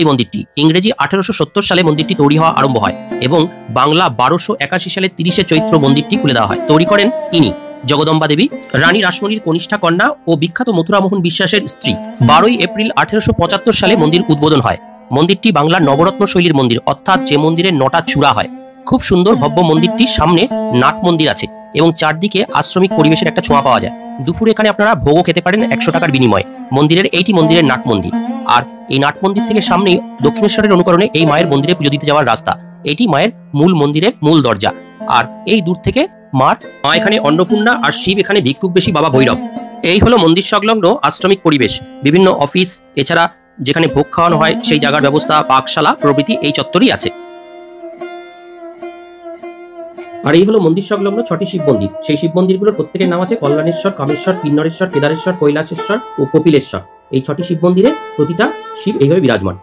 এই মন্দিরটি। ইংরেজি 1870 সালে মন্দিরটি তৈরি হওয়া আরম্ভ হয় এবং বাংলা 1281 সালে 30শে চৈত্র মন্দিরটি খুলে দেওয়া হয়। তৈরি করেন ইনি জগদম্বা দেবী, রানী রাসমণির কনিষ্ঠা কন্যা ও বিখ্যাত মথুরামোহন বিশ্বাসের স্ত্রী। 12ই এপ্রিল 1875 সালে মন্দির উদ্বোধন হয়। মন্দিরটি বাংলার নবরত্ন শৈলীর মন্দির, অর্থাৎ যে মন্দিরের 9টা চূড়া হয়। খুব সুন্দর ভব্য মন্দিরটির সামনে নাট মন্দির আছে এবং চারদিকে আশ্রমিক পরিবেশের একটা ছোঁয়া পাওয়া যায়। দুপুরে এখানে আপনারা ভোগও খেতে পারেন 100 টাকার বিনিময়ে। এইটি মন্দিরের নাট মন্দির। আর এই নাট মন্দির থেকে সামনেই দক্ষিণেশ্বরের অনুকরণে এই মায়ের মন্দিরে পুজো দিতে যাওয়ার রাস্তা। এটি মায়ের মূল মন্দিরের মূল দরজা। আর এই দূর থেকে মা এখানে অন্নপূর্ণা আর শিব এখানে ভিক্ষুক বেশি বাবা ভৈরব। এই হলো মন্দির সংলগ্ন আশ্রমিক পরিবেশ। বিভিন্ন অফিস, এছাড়া যেখানে ভোগ খাওয়ানো হয় সেই জায়গার ব্যবস্থা, পাকশালা প্রভৃতি এই চত্বরেই আছে। আর এই হলো মন্দির সংলগ্ন 6টি শিব মন্দির। সেই শিব মন্দিরগুলোর প্রত্যেকের নাম আছে কল্যাণেশ্বর, কামেশ্বর, কিন্নরেশ্বর, কেদারেশ্বর, কৈলাসেশ্বর ও কপিলেশ্বর। এই 6টি শিব মন্দিরে প্রতিটা শিব এইভাবে বিরাজমান।